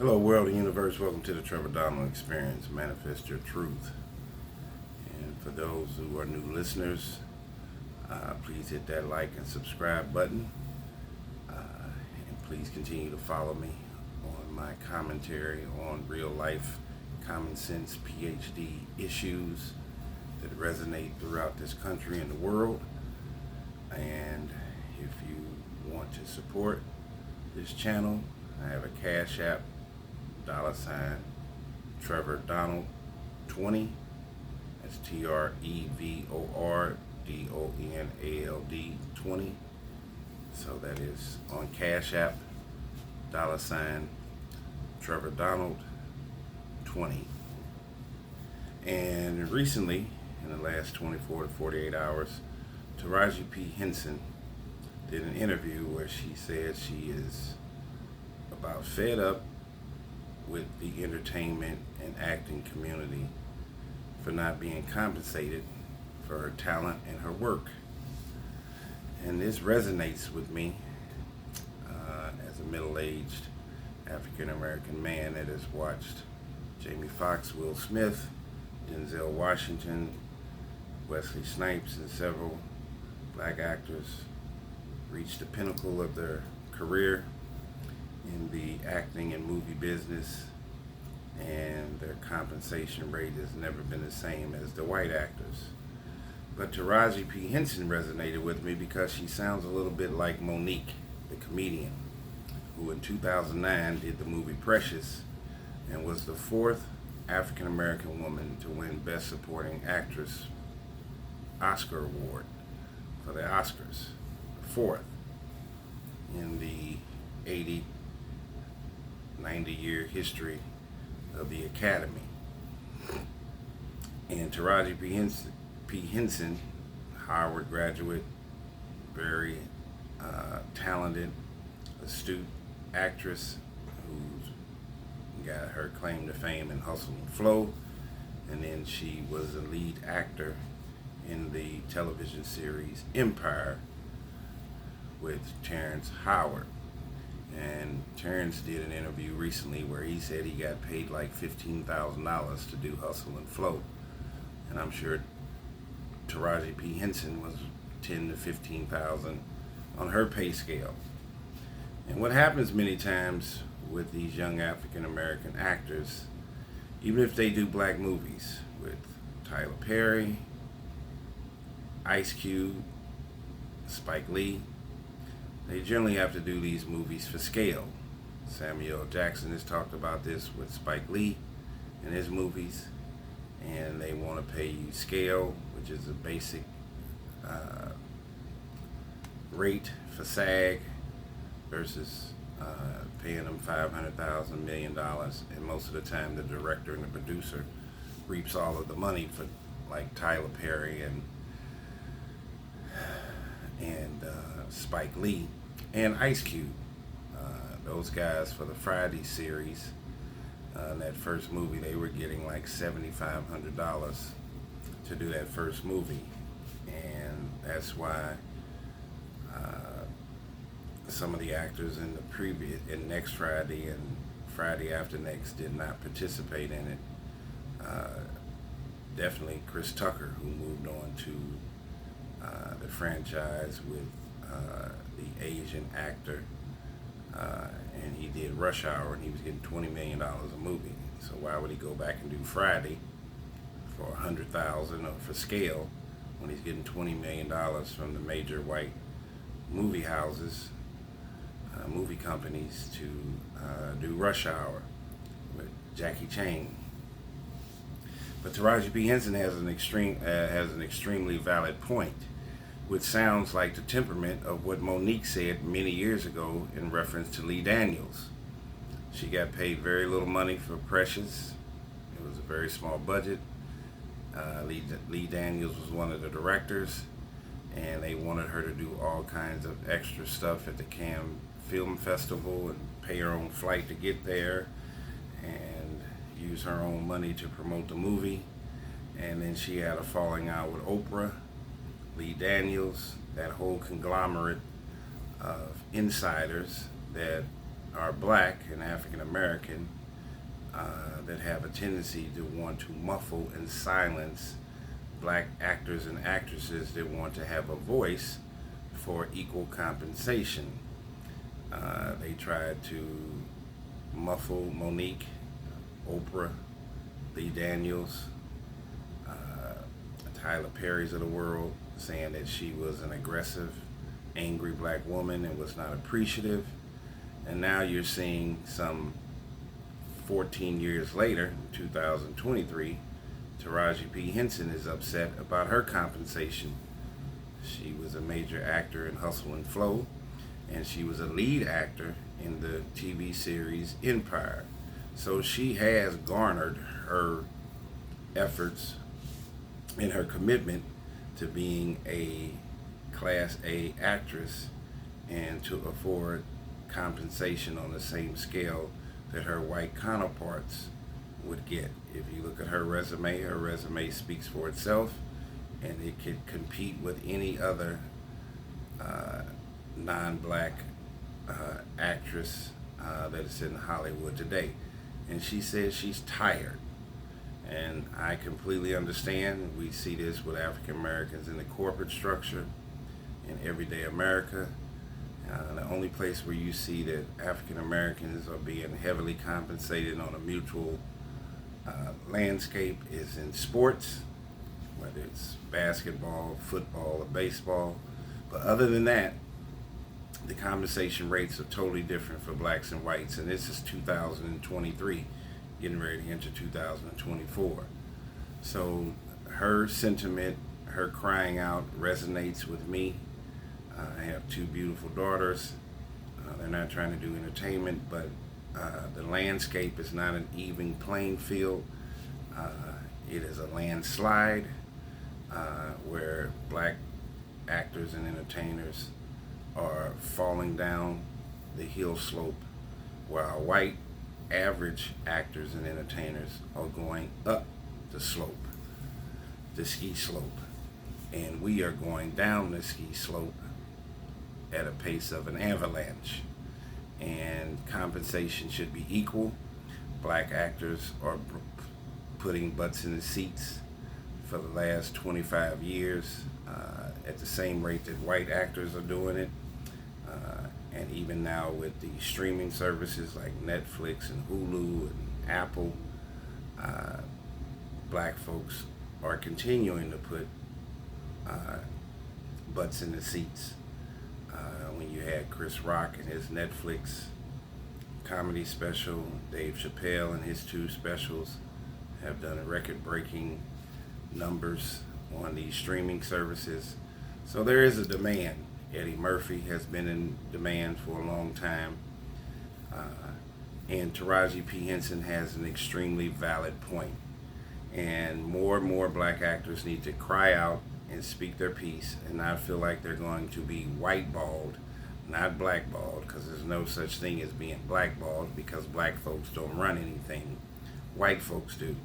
Hello, world and universe. Welcome to the Trevor Donald Experience. Manifest your truth. And for those who are new listeners, please hit that like and subscribe button. And please continue to follow me on my commentary on real life, common sense, PhD issues that resonate throughout this country and the world. And if you want to support this channel, I have a Cash App, $ Trevor Donald 20. That's TREVOR DONALD 20. So that is on Cash App, $ Trevor Donald 20. And recently, in the last 24 to 48 hours, Taraji P. Henson did an interview where she said she is about fed up with the entertainment and acting community for not being compensated for her talent and her work. And this resonates with me as a middle-aged African-American man that has watched Jamie Foxx, Will Smith, Denzel Washington, Wesley Snipes, and several black actors reach the pinnacle of their career in the acting and movie business, and their compensation rate has never been the same as the white actors. But Taraji P. Henson resonated with me because she sounds a little bit like Monique, the comedian, who in 2009 did the movie Precious and was the fourth African American woman to win Best Supporting Actress Oscar Award for the Oscars. Fourth in the 90-year history of the Academy. And Taraji P. Henson, Harvard graduate, very talented, astute actress who's got her claim to fame in Hustle and Flow. And then she was a lead actor in the television series Empire with Terrence Howard. And Terrence did an interview recently where he said he got paid like $15,000 to do Hustle and Flow. And I'm sure Taraji P. Henson was $10,000 to $15,000 on her pay scale. And what happens many times with these young African American actors, even if they do black movies with Tyler Perry, Ice Cube, Spike Lee, they generally have to do these movies for scale. Samuel L. Jackson has talked about this with Spike Lee in his movies, and they want to pay you scale, which is a basic rate for SAG, versus paying them $500,000, $1 million, and most of the time the director and the producer reaps all of the money for, like Tyler Perry and Spike Lee and Ice Cube. Those guys, for the Friday series, that first movie, they were getting like $7,500 to do that first movie. And that's why some of the actors in Next Friday and Friday After Next did not participate in it. Definitely Chris Tucker, who moved on to the franchise with the Asian actor, and he did Rush Hour, and he was getting $20 million a movie. So why would he go back and do Friday for $100,000 or for scale when he's getting $20 million from the major white movie houses, movie companies, to do Rush Hour with Jackie Chan? But Taraji P. Henson has an extremely valid point, which sounds like the temperament of what Monique said many years ago in reference to Lee Daniels. She got paid very little money for Precious. It was a very small budget. Lee Daniels was one of the directors, and they wanted her to do all kinds of extra stuff at the Cannes Film Festival and pay her own flight to get there and use her own money to promote the movie. And then she had a falling out with Oprah, Lee Daniels, that whole conglomerate of insiders that are black and African American that have a tendency to want to muffle and silence black actors and actresses that want to have a voice for equal compensation. They tried to muffle Monique, Oprah, Lee Daniels, Tyler Perry's of the world, saying that she was an aggressive, angry black woman and was not appreciative. And now you're seeing some 14 years later, 2023, Taraji P. Henson is upset about her compensation. She was a major actor in Hustle and Flow, and she was a lead actor in the TV series Empire. So she has garnered her efforts and her commitment to being a Class A actress and to afford compensation on the same scale that her white counterparts would get. If you look at her resume speaks for itself, and it could compete with any other non-black actress that is in Hollywood today. And she says she's tired. And I completely understand. We see this with African Americans in the corporate structure in everyday America. The only place where you see that African Americans are being heavily compensated on a mutual landscape is in sports, whether it's basketball, football, or baseball. But other than that, the compensation rates are totally different for blacks and whites. And this is 2023, getting ready to enter 2024. So her sentiment, her crying out resonates with me. I have two beautiful daughters. They're not trying to do entertainment, but the landscape is not an even playing field. It is a landslide where black actors and entertainers are falling down the hill slope, while white average actors and entertainers are going up the slope, the ski slope. And we are going down the ski slope at a pace of an avalanche. And compensation should be equal. Black actors are putting butts in the seats for the last 25 years at the same rate that white actors are doing it. And even now with the streaming services like Netflix and Hulu and Apple, black folks are continuing to put butts in the seats. When you had Chris Rock and his Netflix comedy special, Dave Chappelle and his two specials have done record-breaking numbers on these streaming services. So there is a demand. Eddie Murphy has been in demand for a long time. And Taraji P. Henson has an extremely valid point. And more black actors need to cry out and speak their piece and not feel like they're going to be whiteballed, not blackballed, because there's no such thing as being blackballed, because black folks don't run anything. White folks do.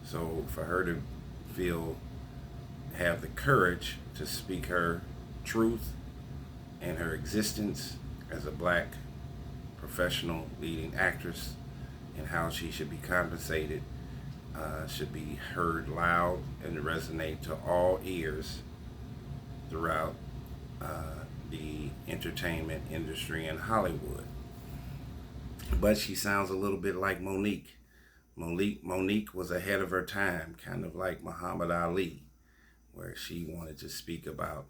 So for her to have the courage to speak her truth and her existence as a black professional leading actress and how she should be compensated should be heard loud and resonate to all ears throughout the entertainment industry in Hollywood. But she sounds a little bit like Monique. Monique was ahead of her time, kind of like Muhammad Ali, where she wanted to speak about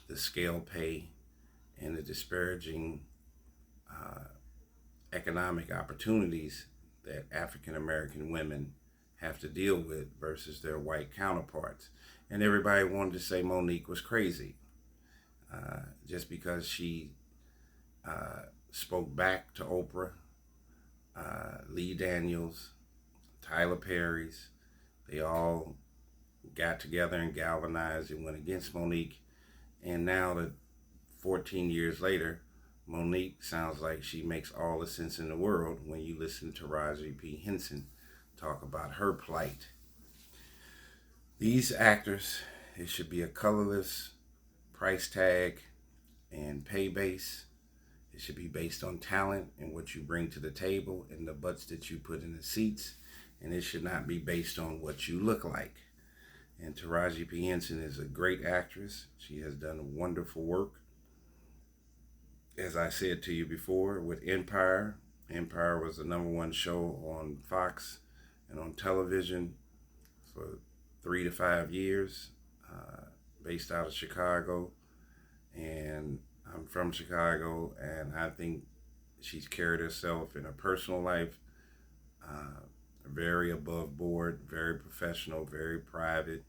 the scale pay and the disparaging economic opportunities that African American women have to deal with versus their white counterparts. And everybody wanted to say Monique was crazy just because she spoke back to Oprah, Lee Daniels, Tyler Perry's. They all got together and galvanized and went against Monique. And now that 14 years later, Monique sounds like she makes all the sense in the world when you listen to Taraji P. Henson talk about her plight. These actors, it should be a colorless price tag and pay base. It should be based on talent and what you bring to the table and the butts that you put in the seats. And it should not be based on what you look like. And Taraji P. Henson is a great actress. She has done wonderful work. As I said to you before, with Empire, Empire was the #1 show on Fox and on television for 3 to 5 years, based out of Chicago. And I'm from Chicago, and I think she's carried herself in her personal life very above board, very professional, very private.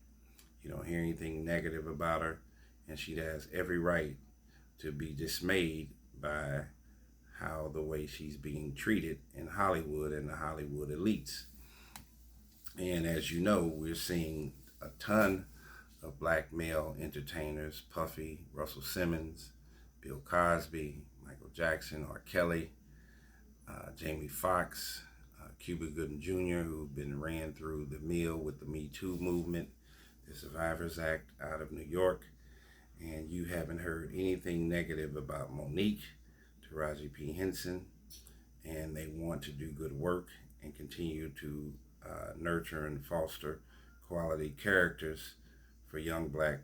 You don't hear anything negative about her, and she has every right to be dismayed by how the way she's being treated in Hollywood and the Hollywood elites. And as you know, we're seeing a ton of black male entertainers: Puffy, Russell Simmons, Bill Cosby, Michael Jackson, R. Kelly, Jamie Foxx, Cuba Gooding Jr., who've been ran through the mill with the Me Too movement, the Survivors Act out of New York. And you haven't heard anything negative about Monique, Taraji P. Henson, and they want to do good work and continue to nurture and foster quality characters for young black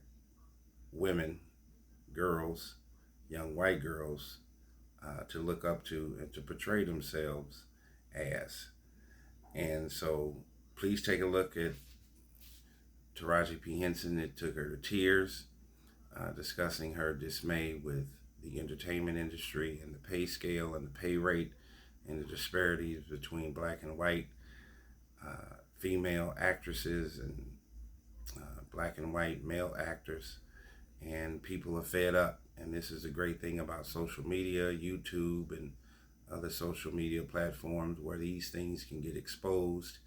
women, girls, young white girls to look up to and to portray themselves as. And so please take a look at Taraji P. Henson. It took her to tears, discussing her dismay with the entertainment industry and the pay scale and the pay rate and the disparities between black and white female actresses and black and white male actors. And people are fed up. And this is the great thing about social media, YouTube, and other social media platforms, where these things can get exposed,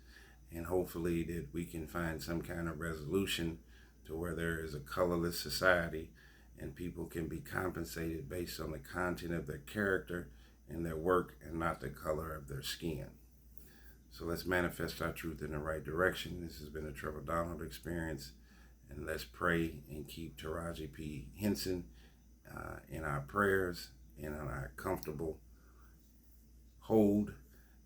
and hopefully that we can find some kind of resolution to where there is a colorless society and people can be compensated based on the content of their character and their work and not the color of their skin. So let's manifest our truth in the right direction. This has been a Trevor Donald experience, and let's pray and keep Taraji P. Henson in our prayers and on our comfortable hold,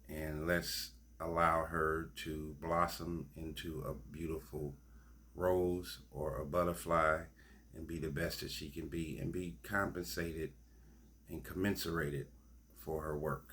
and let's allow her to blossom into a beautiful rose or a butterfly and be the best that she can be and be compensated and commensurated for her work.